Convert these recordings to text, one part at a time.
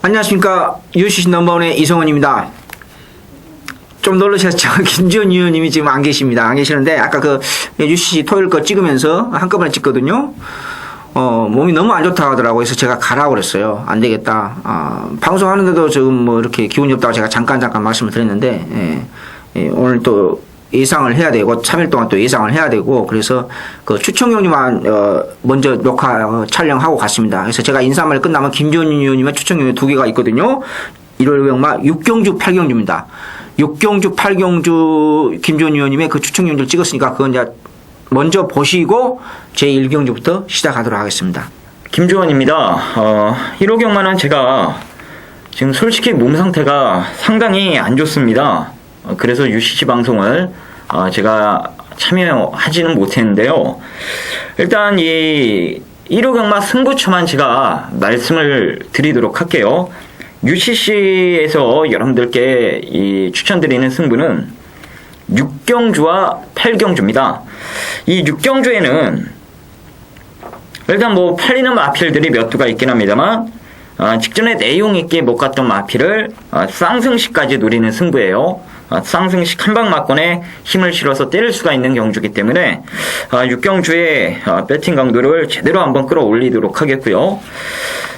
안녕하십니까. UCC 넘버원의 이성원입니다. 좀 놀라셨죠? 김지원 의원님이 지금 안 계십니다. 안 계시는데, 아까 그 UCC 토요일 거 찍으면서 한꺼번에 찍거든요. 몸이 너무 안 좋다 하더라고요. 그래서 제가 가라고 그랬어요. 안 되겠다. 방송하는데도 지금 뭐 이렇게 기운이 없다고 제가 잠깐 말씀을 드렸는데, 오늘 또 예상을 해야 되고, 3일 동안 또 예상을 해야 되고, 그래서 그 추천경주만, 먼저 촬영하고 갔습니다. 그래서 제가 인사말 끝나면 김지원 의원님의 추천경주 2개가 있거든요. 1월 경마 6경주 8경주입니다. 6경주 8경주 김지원 의원님의 그 추천경주를 찍었으니까 그건 이제 먼저 보시고 제 1경주부터 시작하도록 하겠습니다. 김주원입니다. 1호 경마는 제가 지금 솔직히 몸 상태가 상당히 안 좋습니다. 그래서 UCC 방송을 제가 참여하지는 못했는데요. 일단 이 1호 경마 승부처만 제가 말씀을 드리도록 할게요. UCC에서 여러분들께 추천드리는 승부는 6경주와 8경주입니다. 이 6경주에는 일단 뭐 팔리는 마필들이 몇 두가 있긴 합니다만 직전에 내용 있게 못 갔던 마필을 쌍승시까지 노리는 승부예요. 쌍승식 한방 맞건에 힘을 실어서 때릴 수가 있는 경주이기 때문에 6경주의 배팅 강도를 제대로 한번 끌어올리도록 하겠고요.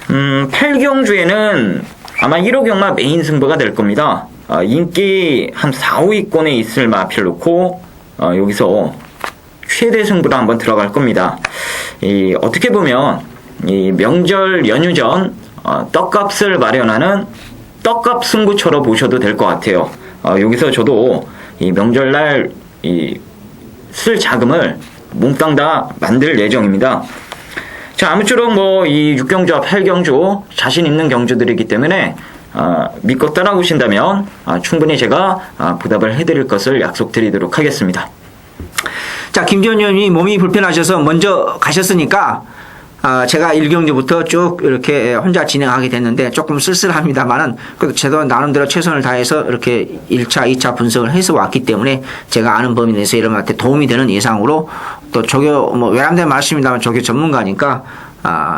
8경주에는 아마 1호 경마 메인 승부가 될 겁니다. 인기 한 4, 5위권에 있을 마필 놓고 여기서 최대 승부로 한번 들어갈 겁니다. 어떻게 보면 이 명절 연휴 전 떡값을 마련하는 떡값 승부처럼 보셔도 될 것 같아요. 여기서 저도 이 명절날 쓸 자금을 몽땅 다 만들 예정입니다. 자, 아무쪼록 뭐 이 6경주와 8경주 자신 있는 경주들이기 때문에 믿고 따라오신다면 충분히 제가 보답을 해드릴 것을 약속드리도록 하겠습니다. 자, 김지원 의원이 몸이 불편하셔서 먼저 가셨으니까 제가 1경주부터 쭉 이렇게 혼자 진행하게 됐는데 조금 쓸쓸합니다만은 그래도 저도 나름대로 최선을 다해서 이렇게 1차, 2차 분석을 해서 왔기 때문에 제가 아는 범위 내에서 여러분한테 도움이 되는 예상으로 또 조교, 뭐 외람된 말씀입니다만 조교 전문가니까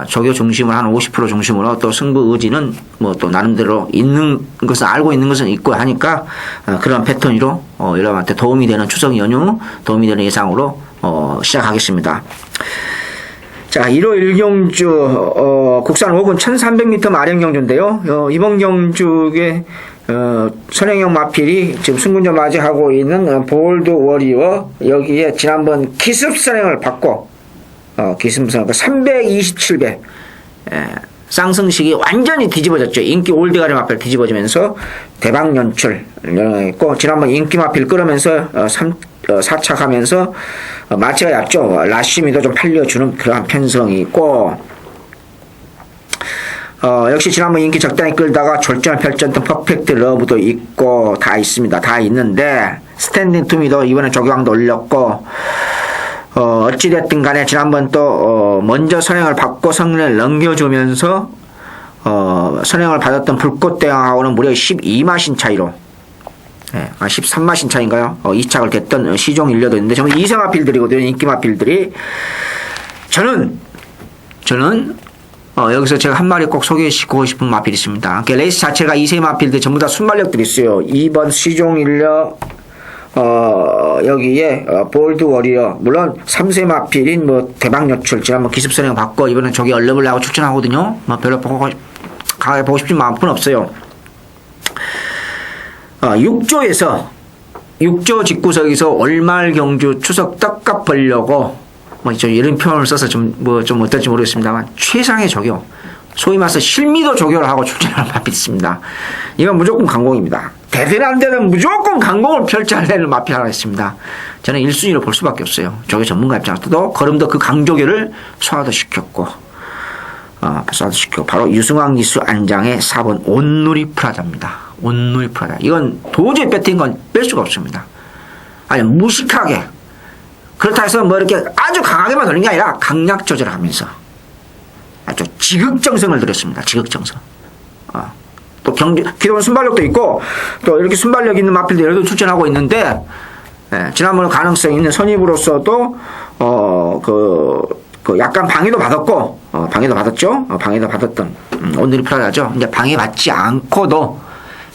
조교 중심으로 한 50% 중심으로 또 승부 의지는 뭐 또 나름대로 있는 것은 알고 있는 것은 있고 하니까 그런 패턴으로 여러분한테 도움이 되는 추석 연휴 도움이 되는 예상으로 시작하겠습니다. 자, 1호 1경주, 국산 5군 1300m 마련 경주인데요. 이번 경주에, 선행형 마필이 지금 승군전 맞이하고 있는 볼드 워리어, 여기에 지난번 기습 선행을 받고, 기습 선행, 327배, 쌍승식이 완전히 뒤집어졌죠. 인기 올드가리 마필 뒤집어지면서 대박 연출, 했고, 지난번 인기 마필 끌으면서, 4차 가면서 마치가 얇죠. 라시미도 좀 팔려주는 그런 편성이 있고 역시 지난번 인기 적당히 끌다가 졸전을 펼쳤던 퍼펙트 러브도 있고 다 있습니다. 다 있는데 스탠딩 투미도 이번에 조교왕도 올렸고 어찌됐든 간에 지난번 또 먼저 선행을 받고 성능을 넘겨주면서 선행을 받았던 불꽃대왕하고는 무려 12마신 차이로 13마신 차인가요? 2착을 됐던 시종 일려도 있는데 전부 2세 마필들이거든요. 인기 마필들이. 저는 여기서 제가 한 마리 꼭 소개시키고 싶은 마필이 있습니다. 그러니까 레이스 자체가 2세 마필들 전부 다 순발력들이 있어요. 2번 시종 일려 여기에 볼드 워리어, 물론 3세 마필인 뭐 대박 여출 지난번 기습 선행 받고 이번엔 저기 얼른 하고 추천하거든요. 뭐 별로 강하게 보고 싶진 마음은 없어요. 6조 집구석에서 월말 경주 추석 떡값 벌려고 뭐 이런 표현을 써서 좀 어떨지 모르겠습니다만 최상의 조교, 소위 말해서 실미도 조교를 하고 출전하는 마필이 있습니다. 이건 무조건 강공입니다. 대대는 안 되는 무조건 강공을 펼쳐내는 마필 하나 있습니다. 저는 1순위로 볼 수밖에 없어요. 조교 전문가 입장에서도 걸음도 그 강조교를 소화시켰고 바로 유승환 기수 안장의 4번 온누리 프라자입니다. 온누리 프라자. 이건 도저히 뺏긴 건 뺄 수가 없습니다. 아니 무식하게 그렇다 해서 뭐 이렇게 아주 강하게만 돌린 게 아니라 강약 조절하면서 아주 지극정성을 들였습니다. 지극정성. 또 기존 순발력도 있고 또 이렇게 순발력 있는 마필도 여러 개 출전하고 있는데 지난번 가능성 있는 선입으로서도 그 약간 방해도 받았고 방해도 받았죠. 방해도 받았던 온누리 프라자죠. 이제 방해받지 않고도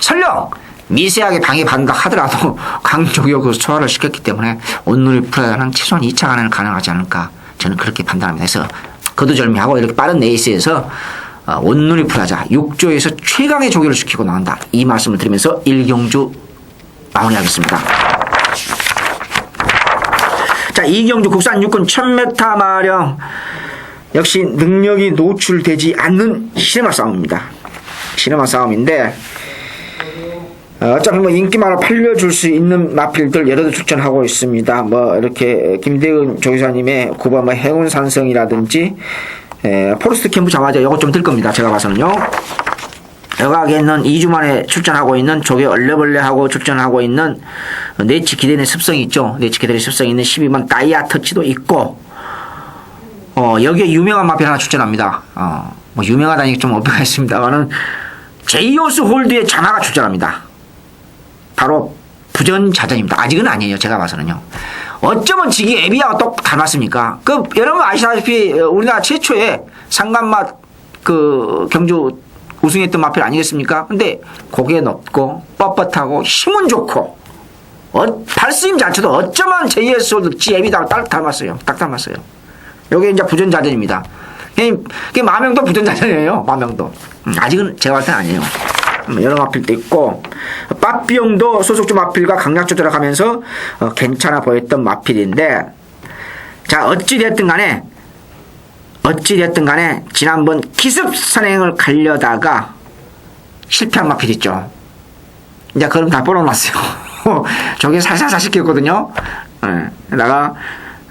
설령 미세하게 방해받는다 하더라도 강조격으로 소화를 시켰기 때문에 온누리 프라자는 최소한 2차 간에는 가능하지 않을까 저는 그렇게 판단합니다. 그래서 거두절미하고 이렇게 빠른 레이스에서 온누리 프라자 6조에서 최강의 조교를 시키고 나온다. 이 말씀을 드리면서 1경주 마무리하겠습니다. 자, 2경주 국산 육군 1000m 마령 역시 능력이 노출되지 않는 시네마 싸움입니다. 시네마 싸움인데 어차피 뭐 인기만을 팔려줄 수 있는 마필들 여러도 출전하고 있습니다. 뭐 이렇게 김대은 조교사님의 구바 뭐 행운산성이라든지 포레스트 캠프 자마자 이것 좀 들 겁니다. 제가 봐서는요. 여각에는 2주 만에 출전하고 있는 조개 얼레벌레하고 출전하고 있는 네치 기대의 습성이 있죠. 네치 기대의 습성이 있는 12번 다이아 터치도 있고 여기에 유명한 마필 하나 출전합니다. 뭐 유명하다니 좀 어폐가 있습니다만은 제이오스 홀드의 자나가 출전합니다. 바로 부전자전입니다. 아직은 아니에요. 제가 봐서는요. 어쩌면 지기 에비아와 똑 닮았습니까? 여러분 아시다시피 우리나라 최초의 상간맛 경주 우승했던 마필 아니겠습니까? 근데 고개 높고 뻣뻣하고 힘은 좋고 발스임 자체도 어쩌면 JS 홀드 지 에비아와 딱 닮았어요. 딱 닮았어요. 요게 이제 부전자전입니다. 그게 마명도 부전자전이에요. 마명도. 아직은 제가 봤을 때는 아니에요. 여러 마필도 있고 빠삐용도 소속주 마필과 강약 조절하면서 괜찮아 보였던 마필인데 자 어찌됐든 간에 지난번 기습 선행을 가려다가 실패한 마필 있죠. 이제 그럼 다 뽑아놨어요. 저게 살살살 시켰거든요. 게다가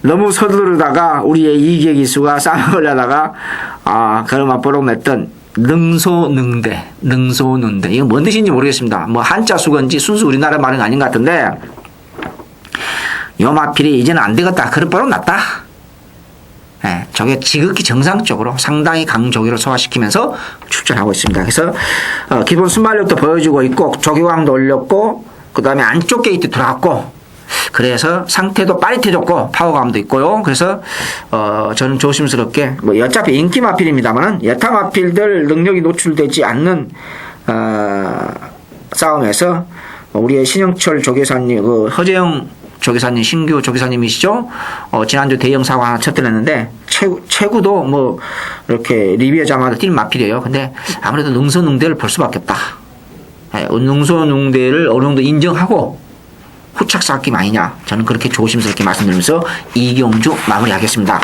너무 서두르다가 우리의 이기의 기수가 싸움을 걸려다가 그런 맛보러 냈던 능소능대. 이건 뭔 뜻인지 모르겠습니다. 뭐 한자 수건지 순수 우리나라 말은 아닌 것 같은데 요 마필이 이제는 안 되겠다. 그런 바로 낫다. 저게 지극히 정상적으로 상당히 강조기로 소화시키면서 출전하고 있습니다. 그래서 기본 순발력도 보여주고 있고 조기왕도 올렸고 그 다음에 안쪽 게이트 들어갔고 그래서 상태도 빠릿해졌고 파워감도 있고요. 그래서 저는 조심스럽게 뭐 어차피 인기 마필입니다만은 여타 마필들 능력이 노출되지 않는 싸움에서 우리의 신영철 조교사님, 허재영 조교사님, 신규 조교사님이시죠. 지난주 대형 사고 하나 쳐뜨렸는데 최구도 뭐 이렇게 리뷰하자마자 뛸 마필이에요. 근데 아무래도 능소능대를 볼 수밖에 없다. 능소능대를 어느 정도 인정하고 후착 쌓기 아니냐. 저는 그렇게 조심스럽게 말씀드리면서 2경주 마무리하겠습니다.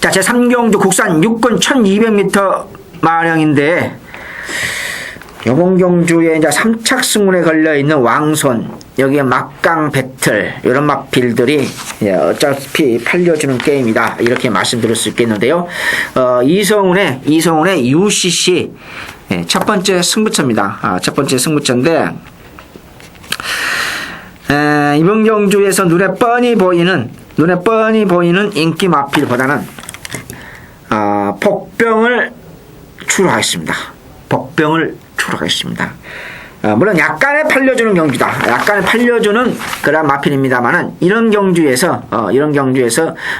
자, 제 3경주 국산 육군 1200m 마령인데 이번 경주에 이제 3착 승문에 걸려있는 왕손 여기에 막강 배틀 이런 마필들이 어차피 팔려주는 게임이다 이렇게 말씀드릴 수 있겠는데요. 이성훈의 UCC 첫 번째 승부처입니다. 첫 번째 승부처인데 이번 경주에서 눈에 뻔히 보이는 인기 마필보다는 복병을 추루하겠습니다. 물론 약간의 팔려주는 경주다. 약간의 팔려주는 그런 마필입니다만은 이런 경주에서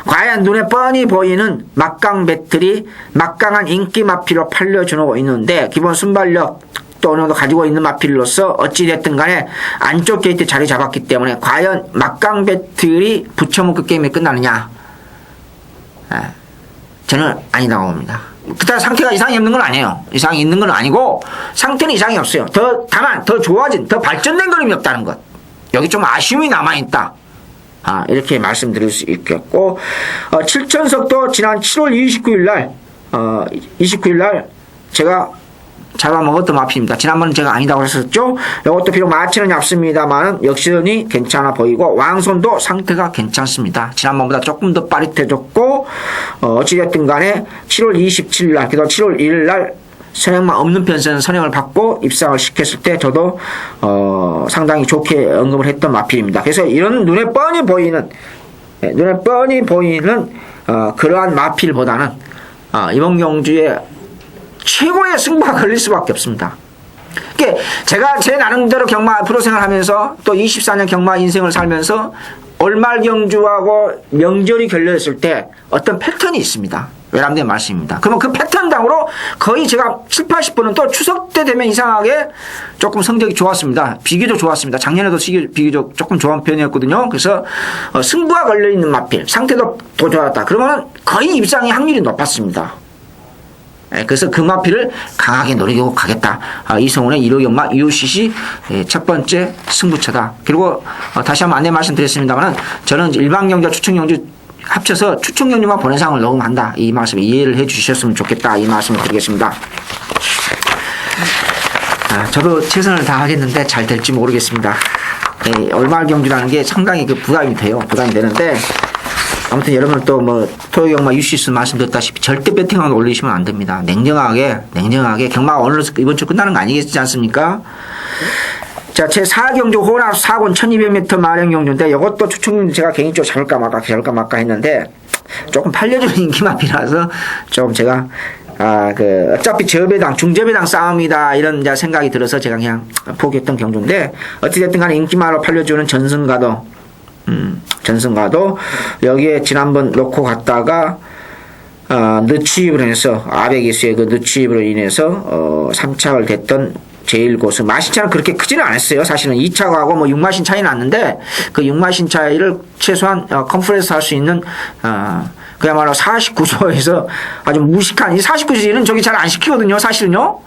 과연 눈에 뻔히 보이는 막강 배틀이 막강한 인기 마필로 팔려주고 있는데 기본 순발력 또 어느 정도 가지고 있는 마필로서 어찌됐든 간에 안쪽 게이트 자리 잡았기 때문에 과연 막강 배틀이 붙여먹기 게임이 끝나느냐? 저는 아니라고 봅니다. 그때 상태가 이상이 없는 건 아니에요. 이상이 있는 건 아니고 상태는 이상이 없어요. 다만 더 좋아진, 더 발전된 그림이 없다는 것. 여기 좀 아쉬움이 남아있다. 이렇게 말씀드릴 수 있겠고 7천석도 지난 7월 29일 날 제가 잡아먹었던 마필입니다. 지난번은 제가 아니다고 했었죠. 이것도 비록 마치는 얇습니다만 역시니 괜찮아 보이고 왕손도 상태가 괜찮습니다. 지난번보다 조금 더 빠릿해졌고 어찌됐든 간에 7월 27일 날 그다음 7월 1일 날 선행만 없는 편에서는 선행을 받고 입상을 시켰을 때 저도 상당히 좋게 언급을 했던 마필입니다. 그래서 이런 눈에 뻔히 보이는 그러한 마필보다는 이번 경주에 최고의 승부가 걸릴 수밖에 없습니다. 그러니까 제가 제 나름대로 경마 프로 생활하면서 또 24년 경마 인생을 살면서 올말 경주하고 명절이 걸려있을 때 어떤 패턴이 있습니다. 외람된 말씀입니다. 그러면 그 패턴당으로 거의 제가 7, 80%는 또 추석 때 되면 이상하게 조금 성적이 좋았습니다. 비교적 좋았습니다. 작년에도 비교적 조금 좋은 편이었거든요. 그래서 승부가 걸려있는 마필, 상태도 더 좋았다. 그러면 거의 입상의 확률이 높았습니다. 그래서 그 마필을 강하게 노리고 가겠다. 이성훈의 1호 연마 UCC 첫 번째 승부처다. 그리고 다시 한번 안내 말씀드렸습니다만 저는 일반경주, 추천경주 합쳐서 추천경주만 본회상을 녹음한다. 이 말씀 이해를 해 주셨으면 좋겠다. 이 말씀을 드리겠습니다. 저도 최선을 다하겠는데 잘 될지 모르겠습니다. 얼마을 경주라는 게 상당히 부담이 돼요. 부담이 되는데 아무튼 여러분 또 토요경마 UCS 말씀드렸다시피 절대 배팅하게 올리시면 안 됩니다. 냉정하게 경마가 오늘 이번 주 끝나는 거 아니겠지 않습니까? 자, 제 4경주 호남 4권 1200m 마령경주인데 이것도 추천경 제가 개인적으로 잡을까 말까 했는데 조금 팔려주는 인기마피라서 조금 제가 어차피 저배당 중저배당 싸움이다 이런 이제 생각이 들어서 제가 그냥 포기했던 경주인데 어찌됐든 간에 인기마로 팔려주는 전승가도 여기에 지난번 놓고 갔다가 늦추입을 해서 아베기수의 그 늦추입으로 인해서 3착을 됐던 제1고수 마신차는 그렇게 크지는 않았어요. 사실은 2차하고 6마신 차이 났는데 그 6마신 차이를 최소한 컨프레스 할 수 있는 그야말로 49조에서 아주 무식한 이 49조 일은 저기 잘 안 시키거든요. 사실은요.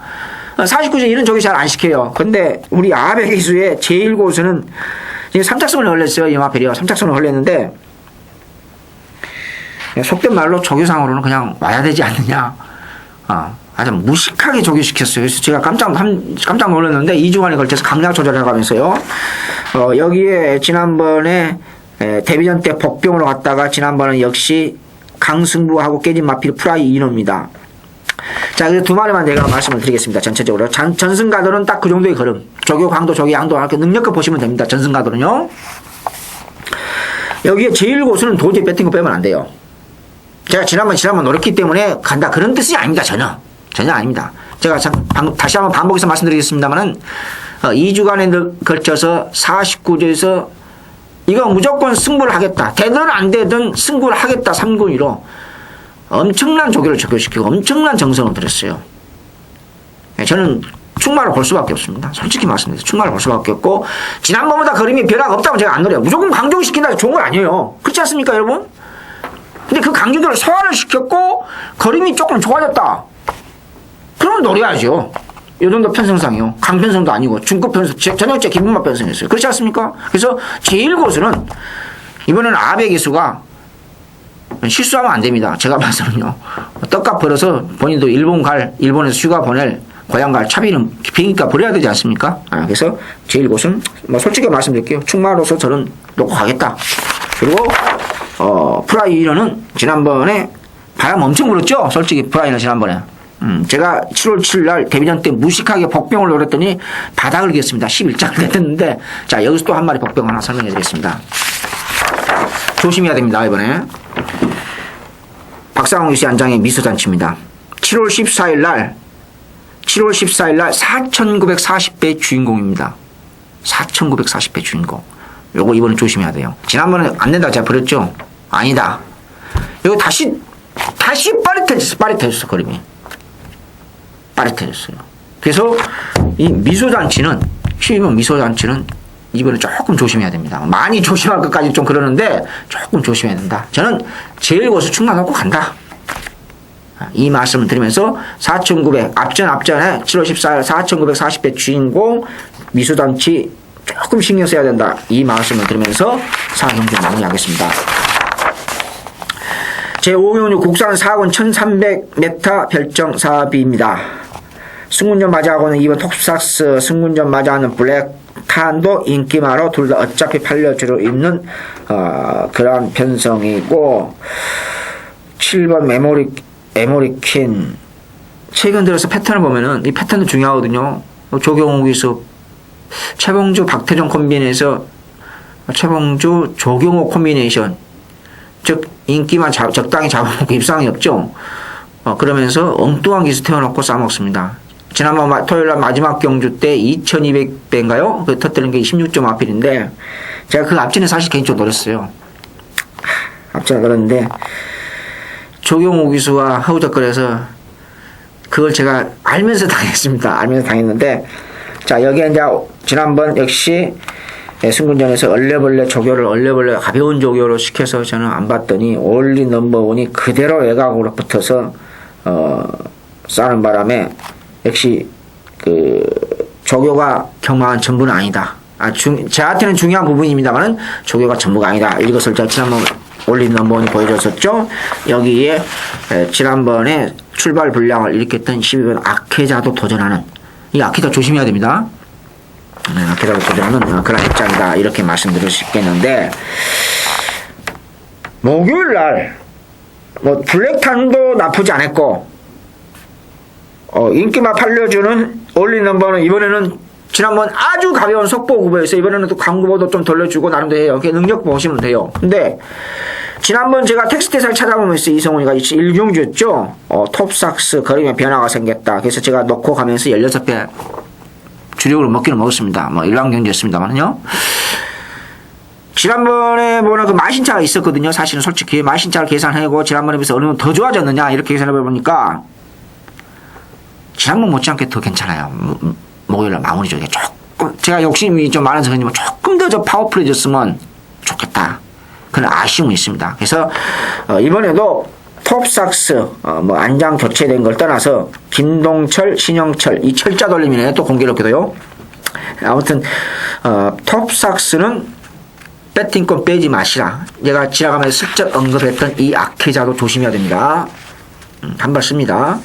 49조 일은 저기 잘 안 시켜요. 근데 우리 아베기수의 제1고수는 지금 3착선을 흘렸어요. 이마페리어 3착선을 흘렸는데 속된 말로 조교상으로는 그냥 와야 되지 않느냐. 아주 무식하게 조교시켰어요. 그래서 제가 깜짝 놀랐는데 2주간에 걸쳐서 강약 조절해가면서요. 여기에 지난번에 데뷔전 때 복병으로 갔다가 지난번은 역시 강승부하고 깨진 마필 프라이 인호입니다. 자, 그래서 두 마리만 제가 말씀을 드리겠습니다. 전체적으로. 전승가도는 딱 그 정도의 걸음. 조교 강도, 조교 양도 이렇게 능력껏 보시면 됩니다. 전승가도는요. 여기에 제1고수는 도저히 배팅거 빼면 안 돼요. 제가 지난번 노렸기 때문에 간다. 그런 뜻이 아닙니다. 전혀 아닙니다. 제가 다시 한번 반복해서 말씀드리겠습니다만은 2주간에 걸쳐서 49조에서 이거 무조건 승부를 하겠다. 되든 안 되든 승부를 하겠다. 3군위로 엄청난 조교를 적용시키고 엄청난 정성을 들였어요. 저는 충마를 볼 수밖에 없습니다. 솔직히 말씀드려서 충마를 볼 수밖에 없고 지난번보다 그림이 변화가 없다고 제가 안 노려요. 무조건 강조시킨다고 좋은 건 아니에요. 그렇지 않습니까 여러분? 근데 그 강조들을 소화를 시켰고 그림이 조금 좋아졌다. 그럼 노려야죠. 이 정도 편성상이요. 강편성도 아니고 중급 편성, 전형적 기본만 편성했어요. 그렇지 않습니까? 그래서 제1고수는 이번에는 아베기수가 실수하면 안 됩니다. 제가 봐서는요. 떡값 벌어서 본인도 일본에서 휴가 보낼 고향 갈 차비는 비행기값 버려야 되지 않습니까? 그래서 제1고수는 솔직히 말씀드릴게요. 충마로서 저는 놓고 가겠다. 그리고 프라이너는 지난번에 바람 엄청 불었죠? 솔직히 프라이너 지난번에. 제가 7월 7일 날 데뷔전 때 무식하게 복병을 노렸더니 바닥을 기었습니다. 11장을 냈는데 자 여기서 또 한 마리 복병 하나 설명해 드리겠습니다. 조심해야 됩니다. 이번에 박상홍 유씨 안장의 미소잔치입니다. 7월 14일 날 4,940배 주인공입니다. 4,940배 주인공. 요거 이번에 조심해야 돼요. 지난번에 안 된다 제가 버렸죠? 아니다. 이거 다시 빠릿해졌어 그림이. 빠릿해졌어요. 그래서 이 미소잔치는 이번에 조금 조심해야 됩니다. 많이 조심할 것까지 좀 그러는데 조금 조심해야 된다. 저는 제1고수 충만하고 간다. 이 말씀을 드리면서 4,900 앞전에 7월 14일 4,940배 주인공 미소잔치 조금 신경 써야 된다. 이 말씀을 드리면서 4경주 마무리하겠습니다. 제5경주 국산 4권 1300m 별정 사비입니다. 승군전 맞이하고는 이번 톱삭스 승군전 맞이하는 블랙탄도 인기마로 둘 다 어차피 팔려주로 있는 그런 편성이고 7번 메모리킨 최근 들어서 패턴을 보면은 이 패턴도 중요하거든요. 조경욱에서 최봉주 박태종 콤비네에서 최봉주 조경욱 콤비네이션 즉 인기만 적당히 잡아먹고 입상이 없죠. 그러면서 엉뚱한 기수 태워놓고 싸먹습니다. 지난번 토요일날 마지막 경주 때 2200배인가요? 그 터뜨린 게 16점 아필인데 제가 그 앞전에 사실 개인적으로 노렸어요. 앞전에 그랬는데 조경호 기수와 허우적거려서 그걸 제가 알면서 당했습니다. 알면서 당했는데, 자, 여기에 이제 지난번 역시 승군전에서 얼레벌레 조교를 얼레벌레 가벼운 조교로 시켜서 저는 안 봤더니 올리 넘버원이 그대로 외곽으로 붙어서 싸는 바람에 역시 그 조교가 경망한 전부는 아니다. 저한테는 중요한 부분입니다만은 조교가 전부가 아니다. 이것을 제가 지난번 올린 넘버원이 보여줬었죠. 여기에 지난번에 출발 불량을 일으켰던 12번 악해자도 도전하는, 이 악해자 조심해야 됩니다. 악해자도 도전하는 그런 입장이다, 이렇게 말씀드릴 수 있겠는데, 목요일날 뭐 블랙탄도 나쁘지 않았고, 인기만 팔려주는 올린 넘버는 이번에는 지난번 아주 가벼운 속보 구보에서 이번에는 또 광고보도 좀 돌려주고 나름대로 해요. 능력 보시면 돼요. 근데 지난번 제가 텍스트에서 찾아보면서 이성훈이가 1경주였죠. 톱삭스 거림에 변화가 생겼다. 그래서 제가 놓고 가면서 16배 주력으로 먹기는 먹었습니다. 뭐 일왕경주였습니다만요. 지난번에 보는 그 마신차가 있었거든요. 사실은 솔직히 마신차를 계산하고 지난번에 비해서 어느 정도 더 좋아졌느냐 이렇게 계산해보니까 지난번 못지않게 더 괜찮아요. 목요일날 마무리 쪽에 조금, 제가 욕심이 좀 많아서 그런지 조금 더 저 파워풀해졌으면 좋겠다. 그런 아쉬움이 있습니다. 그래서 이번에도 톱삭스 뭐 안장 교체된 걸 떠나서 김동철, 신영철 이 철자 돌림이네. 또 공교롭게도요. 아무튼 톱삭스는 배팅권 빼지 마시라. 제가 지나가면서 슬쩍 언급했던 이 악해자도 조심해야 됩니다. 한 발 씁니다.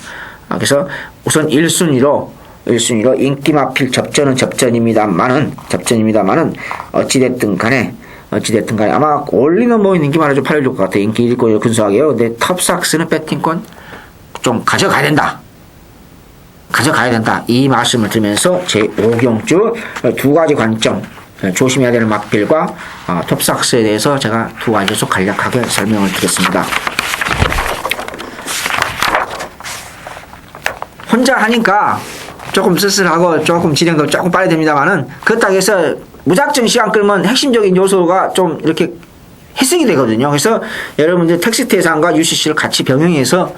그래서 우선 1순위로 인기마필 접전은 접전입니다만은 어찌됐든 간에 아마 올리는 뭐 인기만을 좀 팔려줄 것 같아요. 인기 있고 근소하게요. 근데 톱삭스는 배팅권 좀 가져가야 된다. 이 말씀을 드리면서 제 5경주 두 가지 관점, 조심해야 되는 마필과 톱삭스에 대해서 제가 두 가지에서 간략하게 설명을 드렸습니다. 혼자 하니까 조금 쓸쓸하고 조금 진행도 조금 빨리 됩니다만은, 그렇다고 해서 무작정 시간 끌면 핵심적인 요소가 좀 이렇게 해석이 되거든요. 그래서 여러분들 텍스트 예산과 UCC를 같이 병행해서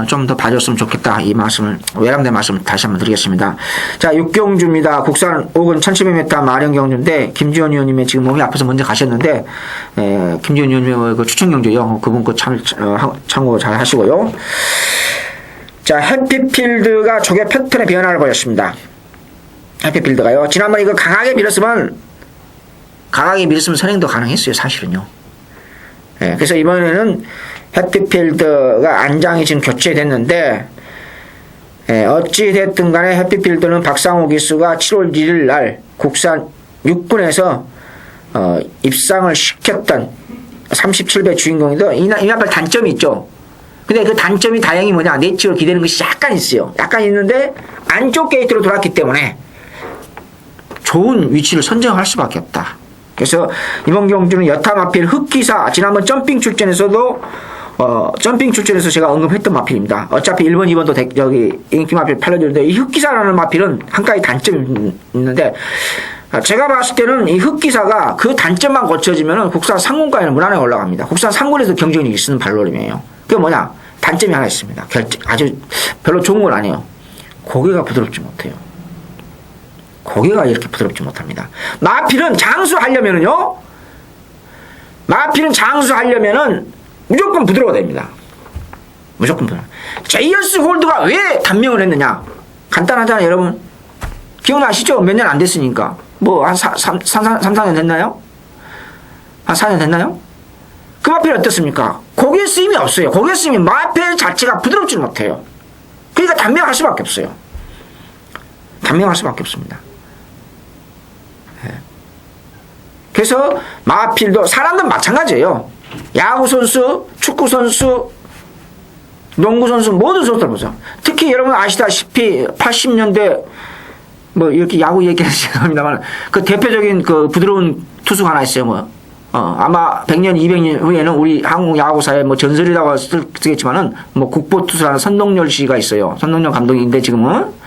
좀 더 봐줬으면 좋겠다. 이 말씀을, 외람된 말씀을 다시 한번 드리겠습니다. 자, 6경주입니다. 국산 5근 1700m 마령경주인데, 김지원 의원님이 지금 몸이 아파서 먼저 가셨는데, 김지원 의원님의 그 추천경주요. 그분 거 참고 잘 하시고요. 자, 해피필드가 조개 패턴의 변화를 보였습니다. 해피필드가요. 지난번에 이거 강하게 밀었으면 선행도 가능했어요, 사실은요. 그래서 이번에는 해피필드가 안장이 지금 교체됐는데, 어찌됐든 간에 해피필드는 박상호 기수가 7월 1일 날 국산 6군에서 입상을 시켰던 37배 주인공인데, 이나발 단점이 있죠. 근데 그 단점이 다행히 뭐냐, 내치로 기대는 것이 약간 있어요. 약간 있는데 안쪽 게이트로 돌았기 때문에 좋은 위치를 선정할 수밖에 없다. 그래서 이번 경주는 여타 마필 흑기사, 지난번 점핑 출전에서도 제가 언급했던 마필입니다. 어차피 1번, 2번도 여기 인기 마필 팔려주는데, 이 흑기사라는 마필은 한 가지 단점이 있는데, 제가 봤을 때는 이 흑기사가 그 단점만 고쳐지면 국산 상군까지는 무난하게 올라갑니다. 국산 상군에서 경쟁력이 쓰는 발로림이에요. 그게 뭐냐? 단점이 하나 있습니다. 아주 별로 좋은 건 아니에요. 고개가 부드럽지 못해요. 고개가 이렇게 부드럽지 못합니다. 마필은 장수하려면은 무조건 부드러워야 됩니다. 무조건 부드러워. 제이어스 홀드가 왜 단명을 했느냐? 간단하잖아요, 여러분. 기억나시죠? 몇 년 안 됐으니까. 뭐, 한 4년 됐나요? 한 4년 됐나요? 그 마필이 어떻습니까? 고개 쓰임이 없어요. 고개 쓰임이 마필 자체가 부드럽지 못해요. 그러니까 단명할 수밖에 없어요. 단명할 수밖에 없습니다. 그래서 마필도 사람들 마찬가지예요. 야구 선수, 축구 선수, 농구 선수 모든 선수들 보죠. 특히 여러분 아시다시피 80년대 뭐 이렇게 야구 얘기하시긴 합니다만, 그 대표적인 그 부드러운 투수가 하나 있어요. 아마 100년, 200년 후에는 우리 한국 야구사에 뭐 전설이라고 쓰겠지만은, 뭐 국보 투수라는 선동열 씨가 있어요. 선동열 감독인데 지금은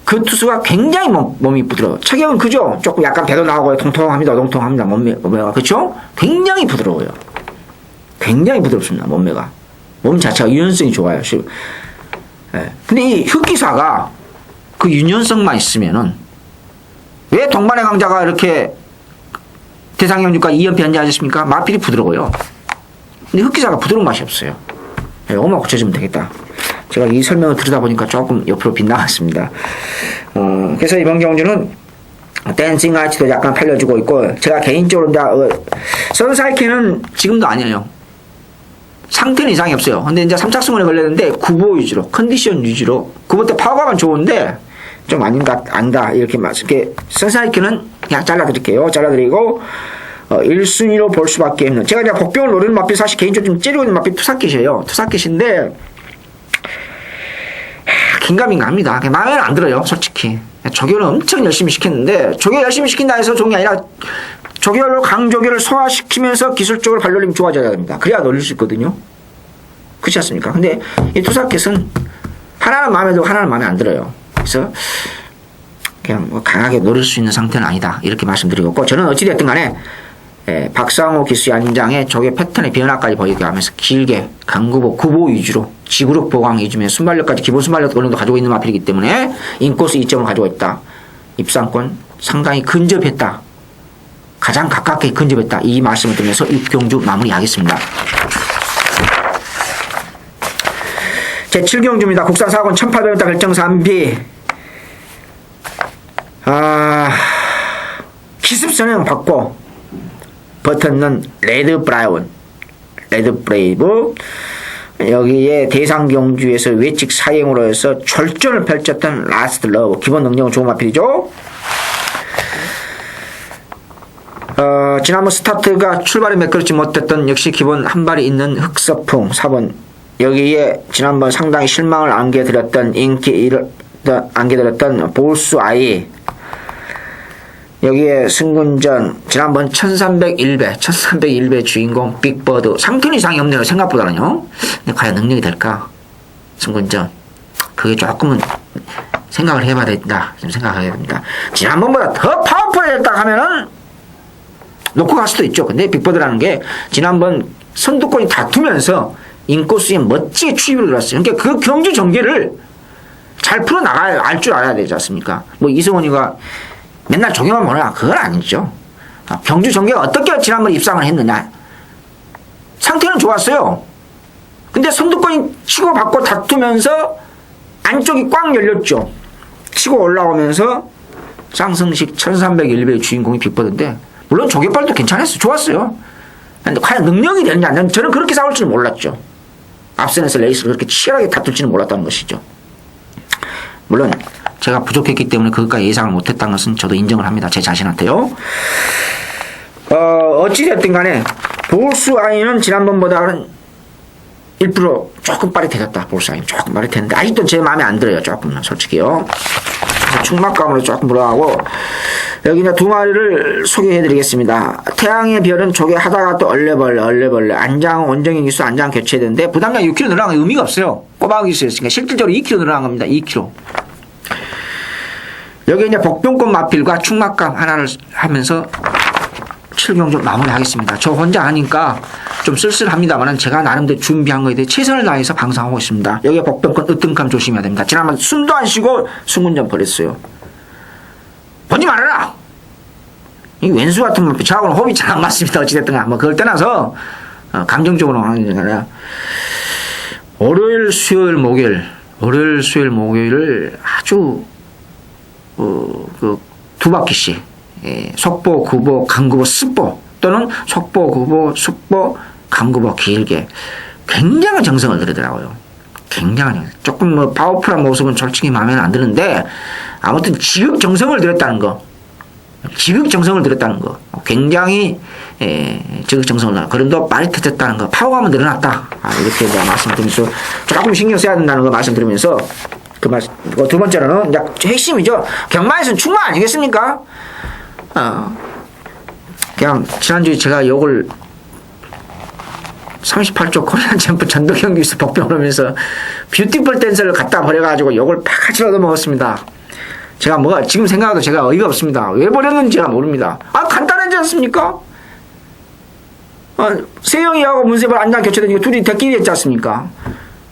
그 투수가 굉장히 몸이 부드러워요. 체격은 그죠? 조금 약간 배도 나오고 통통합니다. 몸매가. 그렇죠? 굉장히 부드러워요. 굉장히 부드럽습니다. 몸매가. 몸 자체가 유연성이 좋아요. 예. 근데 이 흑기사가 그 유연성만 있으면은 왜 동반의 강자가 이렇게 대상경주가 2연패 현재하셨습니까? 마필이 부드러워요. 근데 흑기사가 부드러운 맛이 없어요. 예, 이것만 고쳐주면 되겠다. 제가 이 설명을 들으다 보니까 조금 옆으로 빗나갔습니다. 그래서 이번 경주는 댄싱 아치도 약간 팔려주고 있고, 제가 개인적으로 이제 선사이키는 지금도 아니에요. 상태는 이상이 없어요. 근데 이제 3착승원에 걸렸는데 구보 위주로, 컨디션 위주로. 구보 때 파워감은 좋은데 좀 아니다 이렇게 이렇게 선사이키는 그냥 잘라드릴게요. 잘라드리고 1순위로 볼 수밖에 없는. 제가 이제 복병을 노리는 마필 사실 개인적으로 좀 찌르고 있는 마필 투사킷이에요. 투사킷인데 긴가민가 합니다. 마음에는 안 들어요, 솔직히. 조교를 엄청 열심히 시켰는데, 조교 열심히 시킨다 해서 좋은 게 아니라, 조교를, 강조교를 소화시키면서 기술적으로 발놀림이 좋아져야 됩니다. 그래야 놀릴 수 있거든요. 그렇지 않습니까? 근데 이 투사켓은 하나는 마음에 들고 하나는 마음에 안 들어요. 그래서 그냥 뭐 강하게 노릴 수 있는 상태는 아니다. 이렇게 말씀드리고, 저는 어찌됐든 간에, 박상호 기수 연장의 조교 패턴의 변화까지 보이게 하면서 길게 강구보 구보 위주로 지구력 보강 위주면 순발력까지 기본 순발력 어느 정도 가지고 있는 마필이기 때문에 인코스 2점을 가지고 있다. 입상권 상당히 근접했다. 가장 가깝게 근접했다. 이 말씀을 드리면서 6경주 마무리하겠습니다. 제7경주입니다. 국산 4권 1800m 결정 3비. 기습선행 받고 버튼은 레드 브레이브. 여기에 대상경주에서 외측 사행으로 해서 절전을 펼쳤던 라스트 러브. 기본 능력은 좋은 마필이죠. 지난번 스타트가 출발이 매끄럽지 못했던 역시 기본 한 발이 있는 흑서풍 4번. 여기에 지난번 상당히 실망을 안겨드렸던 안겨드렸던 볼수 아이. 여기에 승군전 지난번 1301배 주인공 빅버드 상태는 이상이 없네요. 생각보다는요. 근데 과연 능력이 될까? 승군전 그게 조금은 생각을 해봐야 된다. 좀 생각해야 됩니다. 지난번보다 더 파워풀해졌다 하면은 놓고 갈 수도 있죠. 근데 빅버드라는 게 지난번 선두권이 다투면서 인코스에 멋지게 추입을 들었어요. 그러니까 그 경주 전개를 잘 풀어나가야 알 줄 알아야 되지 않습니까? 뭐 이승원이가 맨날 조경만 보느냐? 그건 아니죠. 경주 전개가 어떻게 지난번 입상을 했느냐? 상태는 좋았어요. 근데 선두권이 치고받고 다투면서 안쪽이 꽉 열렸죠. 치고 올라오면서 쌍승식 1301배의 주인공이 빅버드인데, 물론 조개발도 괜찮았어요. 좋았어요. 근데 과연 능력이 되느냐? 저는 그렇게 싸울 줄 몰랐죠. 앞선에서 레이스를 그렇게 치열하게 다툴지는 몰랐다는 것이죠. 물론 제가 부족했기 때문에 그것까지 예상을 못했다는 것은 저도 인정을 합니다. 제 자신한테요. 어찌됐든 간에 볼수 아이는 지난번보다는 1% 조금 빠릿해졌다. 볼수 아이는 조금 빠릿했는데 아직도 제 마음에 안 들어요. 조금은 솔직히요. 그래서 충막감으로 조금 불어하고, 여기 이제 두 마리를 소개해드리겠습니다. 태양의 별은 조개 하다가 또 얼레벌레 안장 원정인 기수 안장 교체되는데 부담량 6kg 늘어난 건 의미가 없어요. 꼬박 기수였으니까 실질적으로 2kg 늘어난 겁니다. 2kg. 여기 이제 복병권 마필과 충막감 하나를 하면서 7경주 마무리하겠습니다. 저 혼자 하니까 좀 쓸쓸합니다만 제가 나름대로 준비한 거에 대해 최선을 다해서 방송하고 있습니다. 여기 복병권 으뜸감 조심해야 됩니다. 지난번 숨도 안 쉬고 승군전 버렸어요. 보지 말아라! 이 왼수 같은 마필 저하고는 호흡이 잘 안 맞습니다. 어찌됐든 뭐 그걸 떠나서 감정적으로 하는 게 아니라 월요일 수요일 목요일을 아주 두 바퀴씩 속보, 구보, 강구보, 습보 또는 속보, 구보, 습보, 강구보 길게 굉장한 정성을 들이더라고요. 굉장한 조금 뭐 파워풀한 모습은 솔직히 마음에는 안 드는데 아무튼 지극정성을 들였다는 거, 굉장히 지극정성을 나. 그럼도 빠릿해졌다는 거, 파워감은 늘어났다. 이렇게 말씀드리면서 조금 신경 써야 된다는 거 말씀드리면서 두 번째로는 이제 핵심이죠. 경마에서는 충마 아니겠습니까? 그냥 지난주에 제가 욕을 38조 코리안 챔프 전도 경기에서 복병을 하면서 뷰티풀 댄서를 갖다 버려가지고 욕을 팍같이 얻어먹었습니다. 제가 지금 생각해도 제가 어이가 없습니다. 왜 버렸는지 제가 모릅니다. 간단하지 않습니까? 세영이하고 문세발 안장 교체되니까 둘이 대끼리 했지 않습니까?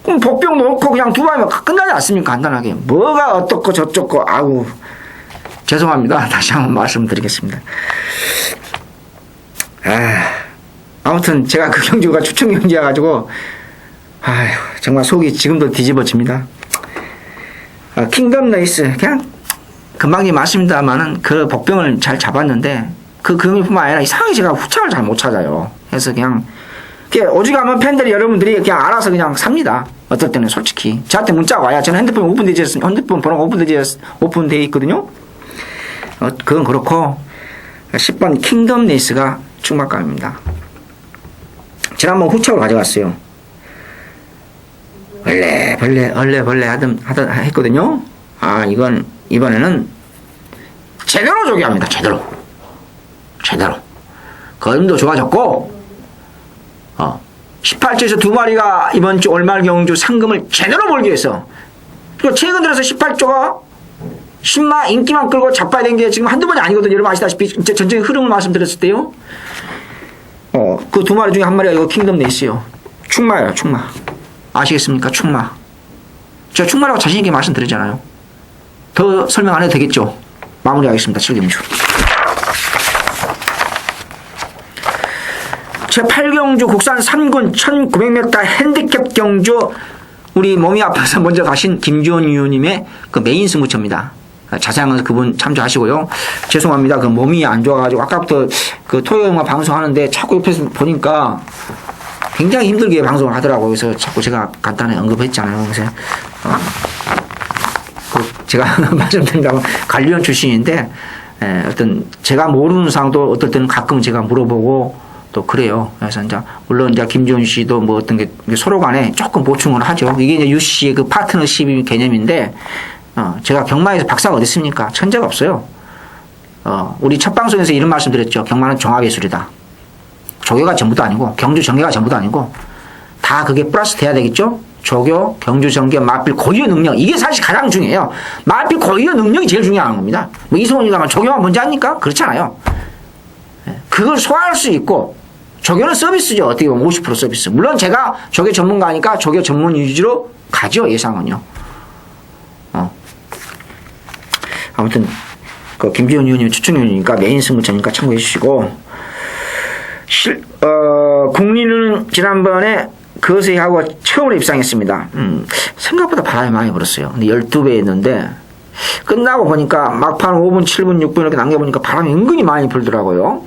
그럼 복병 놓고 그냥 두바이면 끝나지 않습니까? 간단하게. 뭐가 어떻고 저쩌고, 아우. 죄송합니다. 다시 한번 말씀드리겠습니다. 아무튼 제가 그 경주가 추천 경주여가지고, 아휴, 정말 속이 지금도 뒤집어집니다. 킹덤 레이스, 그냥, 금방님 맞습니다만은 그 복병을 잘 잡았는데, 그 금이뿐만 아니라 이상하게 제가 후착을 잘 못 찾아요. 그래서 그냥, 오죽하면 팬들이 여러분들이 그냥 알아서 그냥 삽니다. 어떨 때는 솔직히. 저한테 문자가 와야 저는 핸드폰 핸드폰 번호가 오픈되어 있거든요. 그건 그렇고, 10번 킹덤 레이스가 충막감입니다. 지난번 후착을 가져갔어요. 벌레 했거든요. 이번에는 제대로 조기합니다. 제대로. 거름도 좋아졌고, 18조에서 두 마리가 이번 주 올말 경주 상금을 제대로 벌기 위해서, 그리고 최근 들어서 18조가 신마 인기만 끌고 자빠야 된 게 지금 한두 번이 아니거든요. 여러분 아시다시피 전적인 흐름을 말씀드렸을 때요. 그 두 마리 중에 한 마리가 이거 킹덤 레이스요. 충마예요, 충마. 아시겠습니까? 충마. 제가 충마라고 자신있게 말씀드리잖아요. 더 설명 안 해도 되겠죠? 마무리하겠습니다. 7경주. 제8경주 국산 3군 1900m 핸디캡 경주, 우리 몸이 아파서 먼저 가신 김주원 위원님의 그 메인 승부처입니다. 자세한 건 그분 참조하시고요. 죄송합니다. 그 몸이 안 좋아가지고 아까부터 그 토요일만 방송하는데 자꾸 옆에서 보니까 굉장히 힘들게 방송을 하더라고요. 그래서 자꾸 제가 간단히 언급했잖아요. 그래서 제가 말씀드린다면 관리원 출신인데, 어떤 제가 모르는 사항도 어떨 때는 가끔 제가 물어보고 또 그래요. 그래서 이제 물론 이제 김지훈 씨도 뭐 어떤 게 서로 간에 조금 보충을 하죠. 이게 이제 UC의 그 파트너십 개념인데, 제가 경마에서 박사가 어디 있습니까? 천재가 없어요. 우리 첫 방송에서 이런 말씀 드렸죠. 경마는 종합예술이다. 조교가 전부도 아니고, 경주 전개가 전부도 아니고, 다 그게 플러스 돼야 되겠죠? 조교, 경주 전개, 마필 고유의 능력. 이게 사실 가장 중요해요. 마필 고유의 능력이 제일 중요한 겁니다. 뭐 이성훈이가 조교가 뭔지 아닙니까? 그렇잖아요. 그걸 소화할 수 있고, 조교는 서비스죠. 어떻게 보면 50% 서비스. 물론 제가 조교 전문가니까 조교 전문 위주로 가죠. 예상은요. 아무튼 그 김지훈 의원님 추천위원이니까 메인 승부처니까 참고해 주시고, 국리는 지난번에 거세하고 처음으로 입상했습니다. 생각보다 바람이 많이 불었어요. 근데 12배였는데 끝나고 보니까 막판 5분, 7분, 6분 이렇게 남겨보니까 바람이 은근히 많이 불더라고요.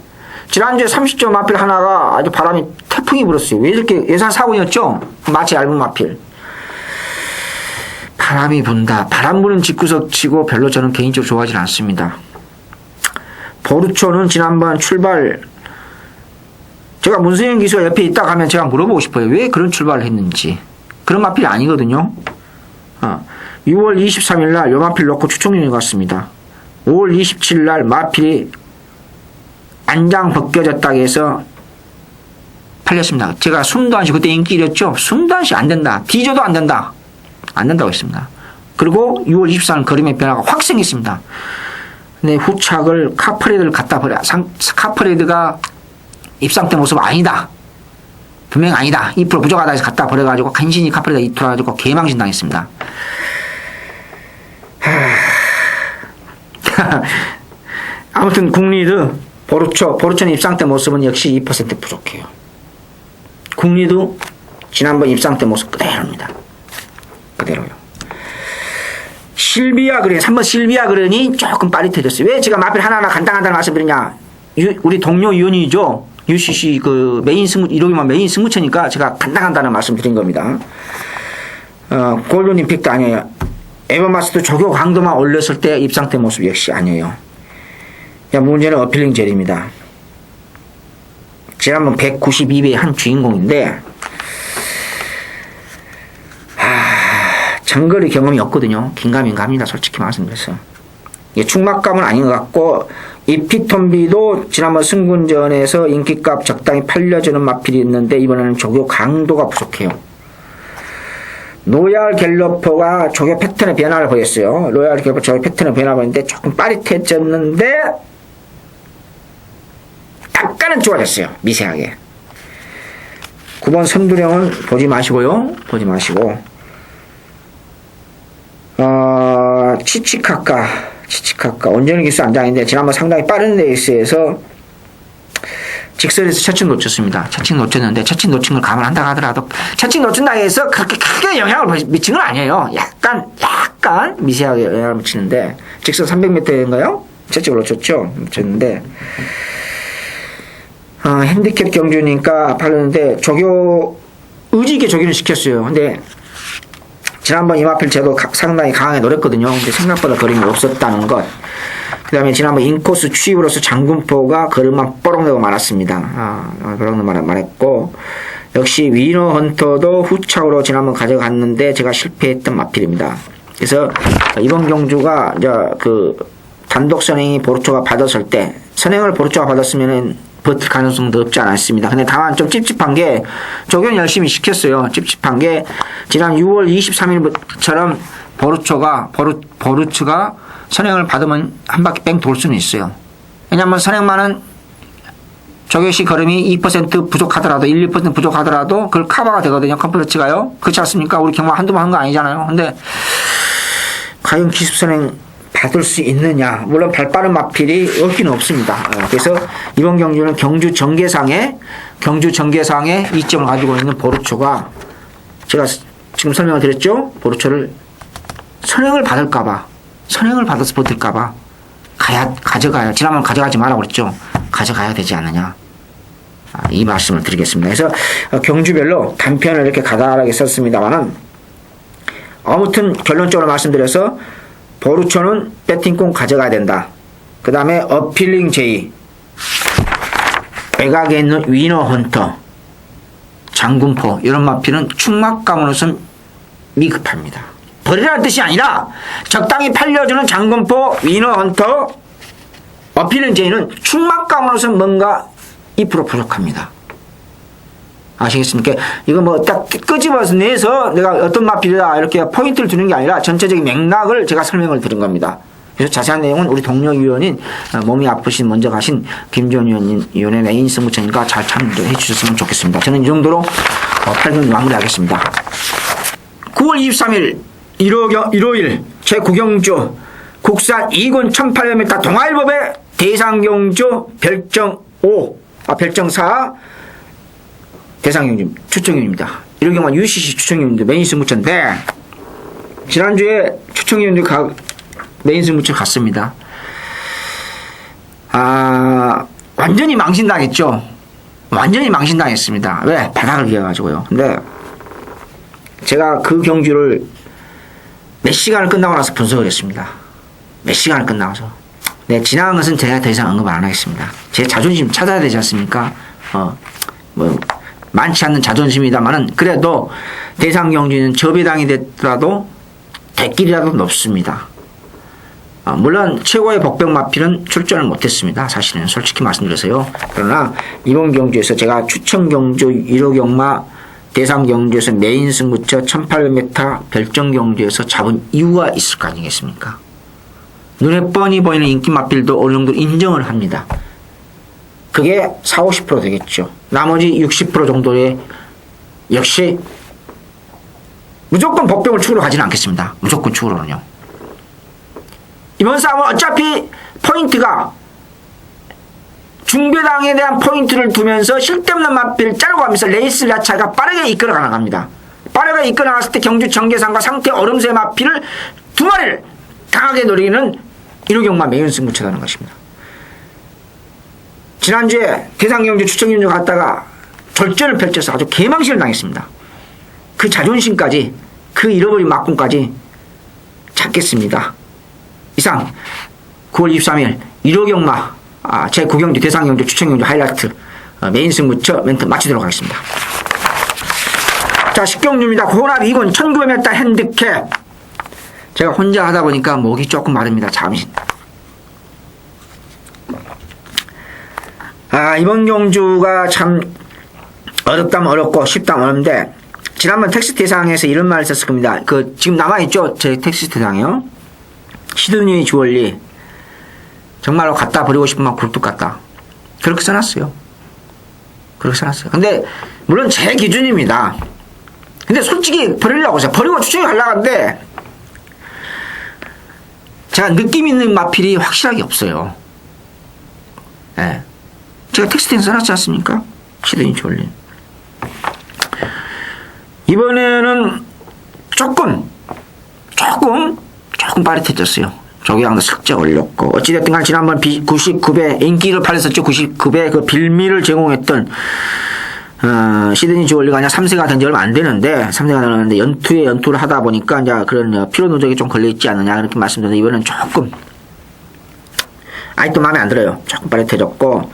지난주에 30점 마필 하나가 아주 바람이 태풍이 불었어요. 왜 이렇게 예산 4군이었죠? 마치 얇은 마필. 바람이 분다. 바람 부는 집구석 치고 별로 저는 개인적으로 좋아하지 않습니다. 보르초는 지난번 출발, 제가 문세영 기수가 옆에 있다 가면 제가 물어보고 싶어요. 왜 그런 출발을 했는지. 그런 마필이 아니거든요. 6월 23일 날 요 마필 놓고 추총련이 갔습니다. 5월 27일 날 마필이 안장 벗겨졌다고 해서 팔렸습니다. 제가 숨도 안 쉬고 그때 인기 잃었죠? 숨도 안 쉬고 안 된다. 뒤져도 안 된다. 안 된다고 했습니다. 그리고 6월 24일 거림의 변화가 확 생겼습니다. 근데 후착을 카프레드를 갖다 버려. 카프레드가 입상 때 모습 아니다. 분명히 아니다. 2% 부족하다 해서 갖다 버려가지고 간신히 카프레드가 이틀어가지고 개망신 당했습니다. 아무튼 국리드 보르초는 입상 때 모습은 역시 2% 부족해요. 국리도 지난번 입상 때 모습 그대로입니다. 그대로요. 실비아 그린 3번 실비아 그린이 조금 빠릿해졌어요. 왜 제가 마필 하나하나 간단하다는 말씀드리냐? 우리 동료 위원이죠. UCC 그 메인 승무 1호기만 메인 승무처니까 제가 간단하다는 말씀드린 겁니다. 골든 임팩트 아니에요. 에버마스도 조교 강도만 올렸을 때 입상 때 모습 역시 아니에요. 문제는 어필링 젤입니다. 지난번 192배의 한 주인공인데, 장거리 경험이 없거든요. 긴가민가합니다. 솔직히 말씀드려서. 이게 충막감은 아닌 것 같고, 이피톤비도 지난번 승군전에서 인기값 적당히 팔려주는 마필이 있는데, 이번에는 조교 강도가 부족해요. 로얄 갤러퍼가 조교 패턴의 변화를 보였어요. 로얄 갤러퍼 조교 패턴의 변화를 보였는데, 조금 빠릿해졌는데, 약간은 좋아졌어요. 미세하게. 9번 선두령은 보지 마시고요. 보지 마시고. 치치카카. 온전히 기수 안장인데, 지난번 상당히 빠른 레이스에서 직선에서 채찍 놓쳤습니다. 채찍 놓쳤는데, 채찍 놓친 걸 감안한다 하더라도, 채찍 놓친다 해서 그렇게 크게 영향을 미친 건 아니에요. 약간 미세하게 영향을 미치는데, 직선 300m인가요? 채찍을 놓쳤는데, 핸디캡 경주니까 팔렸는데, 의지 있게 조기를 시켰어요. 근데, 지난번 이마필 제도 상당히 강하게 노렸거든요. 근데 생각보다 걸음이 없었다는 것. 그 다음에 지난번 인코스 취입으로서 장군포가 걸음만 뽀록내고 말았습니다. 뽀록내고 말했고, 역시 위너 헌터도 후착으로 지난번 가져갔는데 제가 실패했던 마필입니다. 그래서 이번 경주가 이제 그 단독 선행이 보르초가 받았을 때, 선행을 보르초가 받았으면은 버틸 가능성도 없지 않았습니다. 근데 다만 좀 찝찝한 게, 조견 열심히 시켰어요. 찝찝한 게, 지난 6월 23일처럼 보르츠가 선행을 받으면 한 바퀴 뺑 돌 수는 있어요. 왜냐면 선행만은 조견시 걸음이 2% 부족하더라도, 1, 2% 부족하더라도 그걸 커버가 되거든요. 컴플러치가요. 그렇지 않습니까? 우리 경마 한두 번 한 거 아니잖아요. 근데, 과연 기습선행 받을 수 있느냐. 물론 발빠른 마필이 없기는 없습니다. 그래서 이번 경주는 경주 전개상에 이점을 가지고 있는 보르초가, 제가 지금 설명을 드렸죠? 보르초를 선행을 받아서 버틸까봐 가져가야, 지난번 가져가지 말라고 그랬죠? 가져가야 되지 않느냐. 이 말씀을 드리겠습니다. 그래서 경주별로 단편을 이렇게 가다하게 썼습니다만은, 아무튼 결론적으로 말씀드려서, 보르초는 배팅권 가져가야 된다. 그 다음에 어필링 제이, 외곽에 있는 위너 헌터, 장군포, 이런 마필은 충막감으로선 미급합니다. 버리라는 뜻이 아니라 적당히 팔려주는 장군포, 위너 헌터, 어필링 제이는 충막감으로선 뭔가 2% 부족합니다. 아시겠습니까? 이거 뭐 딱 끄집어서 내서 내가 어떤 마필이다 이렇게 포인트를 두는 게 아니라 전체적인 맥락을 제가 설명을 드린 겁니다. 그래서 자세한 내용은 우리 동료 위원인, 몸이 아프신 먼저 가신 김지원 위원의 메인 승부처님과 잘 참조해 주셨으면 좋겠습니다. 저는 이 정도로 8분 마무리하겠습니다. 9월 23일 일요일 제9경주 국산 2군 1800m 동아일법의 대상경주 별정 4 대상경주 추천경주입니다. 이런 경우는 UCC 추천경주인데 메인 승부처인데, 지난주에 추천경주 메인 승부처 갔습니다. 완전히 망신당했죠. 완전히 망신당했습니다. 왜? 바닥을 기어가지고요. 근데 제가 그 경주를 몇 시간을 끝나고 나서 분석을 했습니다. 몇 시간을 끝나서. 네, 지나간 것은 제가 더 이상 언급을 안 하겠습니다. 제 자존심 찾아야 되지 않습니까? 많지 않는 자존심이다마는 그래도 대상 경주는 저배당이 됐더라도 대길이라도 높습니다. 물론 최고의 복병 마필은 출전을 못했습니다. 사실은 솔직히 말씀드려서요. 그러나 이번 경주에서 제가 추천 경주 1호 경마 대상 경주에서 메인 승부처 1800m 별정 경주에서 잡은 이유가 있을 거 아니겠습니까? 눈에 뻔히 보이는 인기 마필도 어느 정도 인정을 합니다. 그게 40-50% 되겠죠. 나머지 60% 정도의, 역시 무조건 복병을 축으로 가지는 않겠습니다. 무조건 축으로는요. 이번 싸움은 어차피 포인트가 중배당에 대한 포인트를 두면서 쓸데없는 마필 자르고 가면서 레이스 자체가 빠르게 이끌어 나갑니다. 빠르게 이끌어 나갔을 때 경주 전개상과 상태 얼음새 마필을 두 마리를 강하게 노리는 1호 경마 메인 승부처라는 것입니다. 지난주에 대상경주 추천경주 갔다가 절전을 펼쳐서 아주 개망신을 당했습니다. 그 자존심까지, 그 잃어버린 막군까지 찾겠습니다. 이상 9월 23일 1호 경마 제9경주 대상경주 추천경주 하이라이트 메인 승부처 멘트 마치도록 하겠습니다. 자, 10경주입니다. 혼합 2군 1900m 핸디캡. 제가 혼자 하다 보니까 목이 조금 마릅니다. 잠시. 이번 경주가 참 어렵다면 어렵고 쉽다면 어렵는데, 지난번 텍스트 대상에서 이런 말을 썼을 겁니다. 지금 남아있죠? 제 텍스트 대상이요. 시드니 주얼리. 정말로 갖다 버리고 싶으면 굴뚝 같다. 그렇게 써놨어요. 근데 물론 제 기준입니다. 근데 솔직히 버리려고 해서 버리고 추천이 하려고 하는데 제가 느낌 있는 마필이 확실하게 없어요. 예. 제가 텍스트에 써놨지 않습니까? 시드니 주얼리. 이번에는 조금 빠릿해졌어요. 조경도 살짝 올렸고, 어찌됐든 간 지난번 99배, 인기를 팔렸었죠. 99배 그 빌미를 제공했던, 시드니 주얼리가 아니라 3세가 된 지 얼마 안 되는데, 3세가 되는데, 연투를 하다 보니까, 이제 그런 피로 누적이 좀 걸려있지 않느냐, 그렇게 말씀드렸는데, 이번엔 조금, 아직도 마음에 안 들어요. 조금 빠릿해졌고,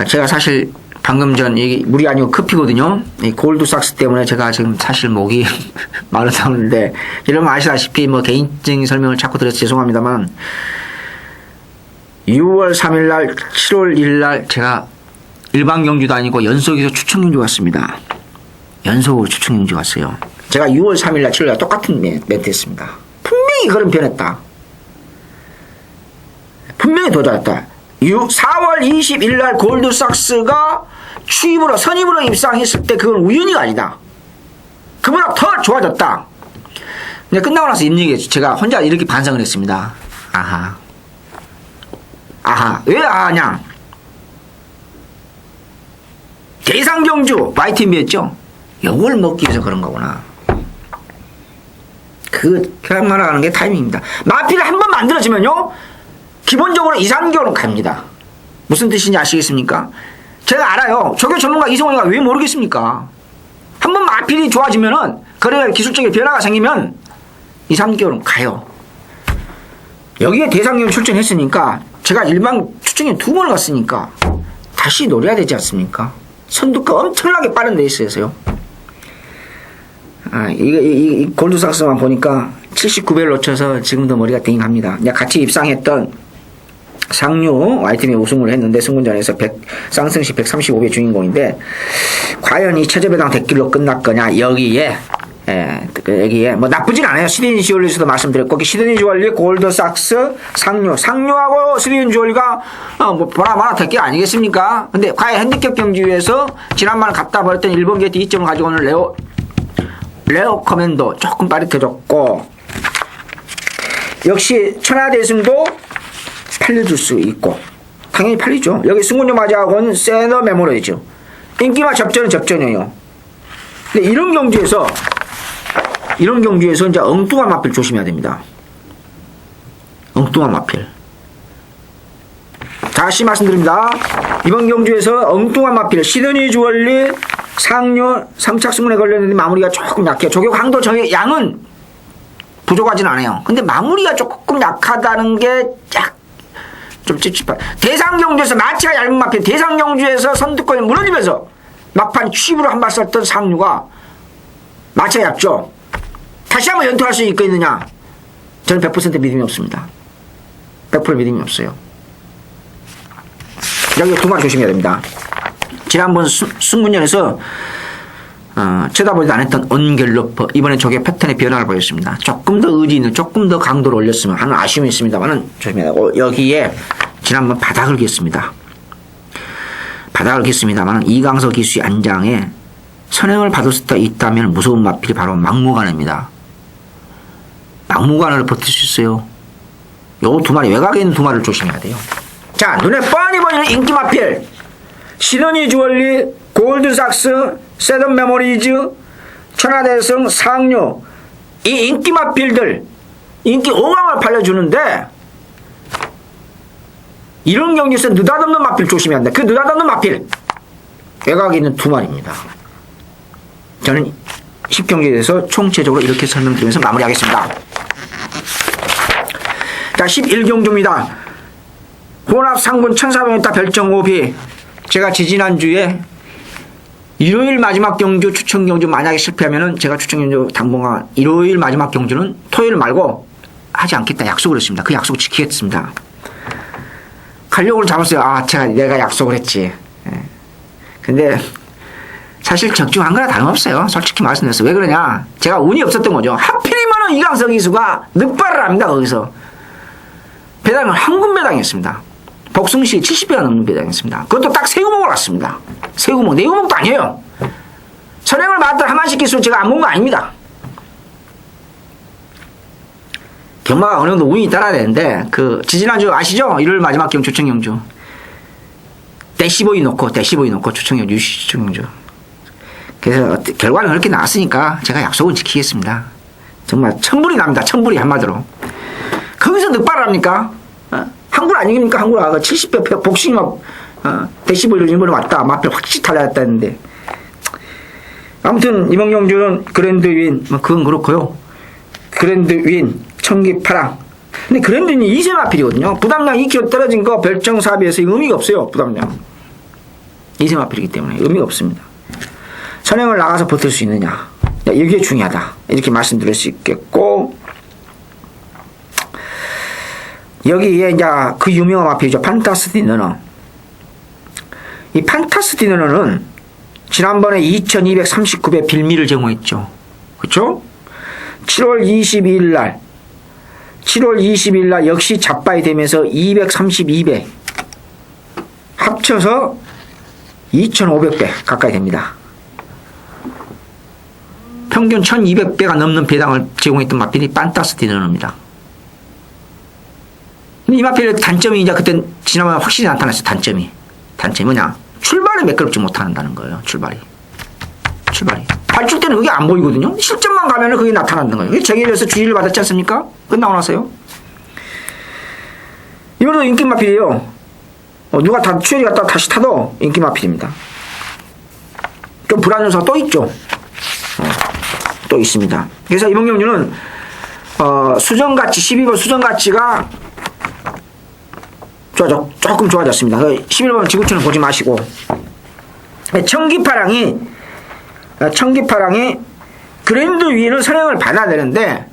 제가 사실, 방금 전, 이게 물이 아니고 커피거든요. 이 골드삭스 때문에 제가 지금 사실 목이 마르다는데, 여러분 아시다시피 뭐 개인적인 설명을 자꾸 드려서 죄송합니다만, 6월 3일날, 7월 1일날 제가 일반 경주도 아니고 연속에서 추천 경주 갔습니다. 연속으로 추천 경주 갔어요. 제가 6월 3일날, 7월날 똑같은 멘트 했습니다. 분명히 그런 변했다. 분명히 더 잘했다. 4월 20일날 골드삭스가 선입으로 입상했을 때 그건 우연히가 아니다. 그보다 더 좋아졌다. 근데 끝나고 나서 입력했죠. 제가 혼자 이렇게 반성을 했습니다. 아하. 왜 아하냐? 대상경주 YTNB였죠. 요걸 먹기 위해서 그런 거구나. 그냥 말하는 게 타이밍입니다. 마필을 한번 만들어지면요, 기본적으로 2, 3개월은 갑니다. 무슨 뜻인지 아시겠습니까? 제가 알아요. 조교 전문가 이성원이가 왜 모르겠습니까? 한번 마필이 좋아지면은, 그래 기술적인 변화가 생기면 2, 3개월은 가요. 여기에 대상경주 출전했으니까, 제가 일반 출전에 2번을 갔으니까 다시 노려야 되지 않습니까? 선두가 엄청나게 빠른 레이스에서요. 이 골드삭스만 보니까 79배를 놓쳐서 지금도 머리가 띵합니다. 같이 입상했던 상류 YTN이 우승을 했는데 승군전에서 쌍승시 135배 주인공인데, 과연 이 최저배당 대길로 끝났거냐. 여기에 뭐 나쁘진 않아요. 시드니 주얼리에서도 말씀드렸고, 시드니 주얼리, 골드삭스, 상류하고 시드니 주얼리가 뭐 보나마나 대길 아니겠습니까? 근데 과연 핸디캡 경주에서 지난번에 갖다 버렸던 일본 게이트 2점을 가지고 오는 레어 커맨도 조금 빠릿해졌고, 역시 천하대승도 팔려줄 수 있고, 당연히 팔리죠. 여기 승군요 맞이하고는 세더 메모리죠. 인기만 접전은 접전이에요. 근데 이런 경주에서 이제 엉뚱한 마필 조심해야 됩니다. 엉뚱한 마필. 다시 말씀드립니다. 이번 경주에서 엉뚱한 마필, 시드니 주얼리, 상류 3착 승문에 걸렸는데 마무리가 조금 약해요. 조교 강도 양은 부족하진 않아요. 근데 마무리가 조금 약하다는 게 좀 찝찝한. 대상경주에서 마치가 얇은 마필, 대상경주에서 선두권에 무너지면서 막판 취입으로 한 발 썼던 상류가 마치가 얇죠. 다시 한번 연투할 수 있겠느냐? 저는 100% 믿음이 없습니다. 100% 믿음이 없어요. 여기 2마리 조심해야 됩니다. 지난번 승문전에서 쳐다보지도 않았던 언갤러퍼, 이번에 저게 패턴의 변화를 보였습니다. 조금 더 의지 있는, 조금 더 강도를 올렸으면 하는 아쉬움이 있습니다만은 조심해야 되고, 여기에 지난번 바닥을 겼습니다. 이강석 기수의 안장에 선행을 받을 수 있다면 무서운 마필이 바로 막무가내입니다. 막무가내를 버틸 수 있어요. 요 2마리, 외곽에 있는 2마리를 조심해야 돼요. 자, 눈에 뻔히 보이는 인기 마필, 시드니 주얼리, 골드삭스, 세던 메모리즈, 천하대성, 상류, 이 인기 마필들, 인기 5강을 팔려주는데, 이런 경기에서 느닷없는 마필 조심해야 한다. 그 느닷없는 마필, 외곽에 있는 2마리입니다. 저는 10경기에 대해서 총체적으로 이렇게 설명드리면서 마무리하겠습니다. 자, 11경주입니다. 혼합 상군 1400m 별정 오비. 제가 지지난주에 일요일 마지막 경주, 추천 경주 만약에 실패하면은 제가 추천 경주 당분간 일요일 마지막 경주는 토요일 말고 하지 않겠다 약속을 했습니다. 그 약속 지키겠습니다. 간력을 잡았어요. 내가 약속을 했지. 근데 사실 적중한 거나 다름없어요. 솔직히 말씀드렸어요. 왜 그러냐? 제가 운이 없었던 거죠. 하필이면 이강석 이수가 늑발을 합니다. 거기서 배당을 한군 배당이었습니다. 복숭시 70배가 넘는 배당이었습니다. 그것도 딱 세 구멍을 왔습니다. 세 구멍, 네 구멍도 아니에요. 선행을 맞던 하만식 기술은 제가 안 본 거 아닙니다. 경마가 어느 정도 운이 따라야 되는데, 지지난주 아시죠? 일요일 마지막 경 주청경주. 대시보이 놓고 주청경주, 유시 주청경주. 그래서 결과는 그렇게 나왔으니까 제가 약속은 지키겠습니다. 정말 천불이 납니다. 천불이 한마디로. 거기서 늑발을 합니까? 한굴 아니십니까? 한굴 70배 복싱 대시보이로 일본에 왔다. 마필 확실히 달라졌다 했는데. 아무튼 이몽룡주는 그랜드 윈, 그건 그렇고요. 그랜드 윈, 청기파랑. 근데 그랜드 윈이 2세 마필이거든요. 부담량 2kg 떨어진 거 별정사비에서 의미가 없어요. 부담량. 2세 마필이기 때문에 의미가 없습니다. 선행을 나가서 버틸 수 있느냐. 이게 중요하다. 이렇게 말씀드릴 수 있겠고, 여기에 이제 그 유명한 마필이죠. 판타스 디너너. 이 판타스 디너너는 지난번에 2239배 빌미를 제공했죠. 그쵸? 7월 22일 날 역시 잡바이 되면서 232배. 합쳐서 2500배 가까이 됩니다. 평균 1200배가 넘는 배당을 제공했던 마필이 판타스 디너너입니다. 근데 이 마필의 단점이 이제 그때 지난번에 확실히 나타났어요. 단점이 뭐냐? 출발이 매끄럽지 못한다는 거예요. 출발이. 발출 때는 그게 안 보이거든요. 실전만 가면은 그게 나타나는 거예요. 정해져서 주의를 받았지 않습니까? 끝나고 나서요. 이번에도 인기 마필이에요. 누가 다 추열이 갔다 다시 타도 인기 마필입니다. 좀 불안 요소가 또 있죠. 또 있습니다. 그래서 이몽룡류는 수정가치 12번 수정가치가 조금 좋아졌습니다. 11번 지구촌은 보지 마시고, 청기파랑이 그랜드 위는 선행을 받아야 되는데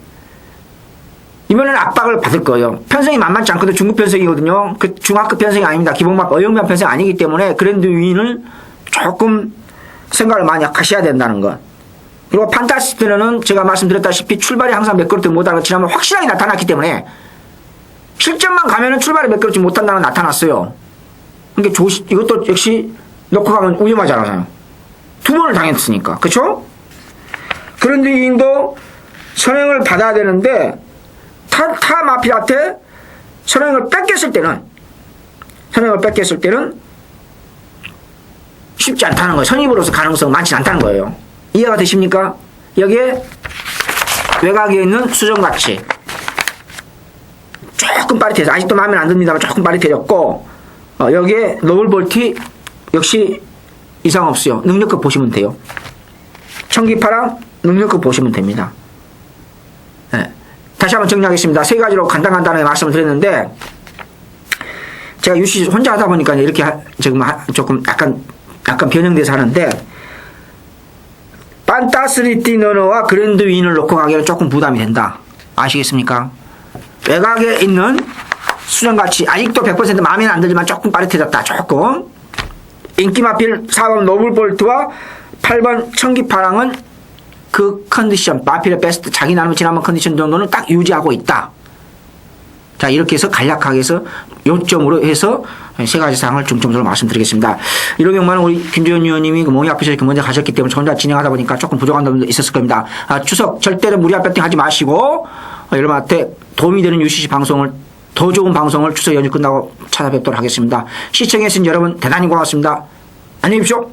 이번에는 압박을 받을 거예요. 편성이 만만치 않거든요. 중급 편성이거든요. 그 중하급 편성이 아닙니다. 기본막 어영면 편성이 아니기 때문에 그랜드 위는 조금 생각을 많이 하셔야 된다는 것. 그리고 판타스트는 제가 말씀드렸다시피 출발이 항상 매끄럽지 못하는 거 지난번 확실하게 나타났기 때문에 실전만 가면은 출발이 매끄럽지 못한다는 거 나타났어요. 그러니까 이것도 역시 놓고 가면 위험하잖아요. 두 번을 당했으니까. 그쵸? 그런데 이인도 선행을 받아야 되는데 타 마필한테 선행을 뺏겼을 때는 쉽지 않다는 거예요. 선입으로서 가능성 많지 않다는 거예요. 이해가 되십니까? 여기에 외곽에 있는 수정가치 조금 빠릿해서 아직도 마음에 안 듭니다만 조금 빠릿해졌고, 여기에 노블볼티 역시 이상 없어요. 능력급 보시면 돼요. 청기파랑 능력급 보시면 됩니다. 네. 다시 한번 정리하겠습니다. 세 가지로 간단하게 말씀을 드렸는데, 제가 유시 혼자 하다 보니까 이렇게 지금 조금 약간 변형돼서 하는데, 판타스리티 너너와 그랜드 윈을 놓고 가기에는 조금 부담이 된다. 아시겠습니까? 외곽에 있는 수정가치 아직도 100% 마음에는 안 들지만 조금 빠릿해졌다. 조금. 인기 마필 4번 노블볼트와 8번 청기파랑은 그 컨디션, 마필의 베스트, 자기 나름 지난번 컨디션 정도는 딱 유지하고 있다. 자, 이렇게 해서 간략하게 해서 요점으로 해서 세 가지 사항을 중점적으로 말씀드리겠습니다. 이런 경우는 우리 김재현 의원님이 몸이 아프셔서 먼저 가셨기 때문에 저 혼자 진행하다 보니까 조금 부족한 점도 있었을 겁니다. 추석 절대로 무리한 배팅 하지 마시고 여러분한테 도움이 되는 UCC 방송을, 더 좋은 방송을 추석 연휴 끝나고 찾아뵙도록 하겠습니다. 시청해주신 여러분 대단히 고맙습니다. 안녕히 계십시오.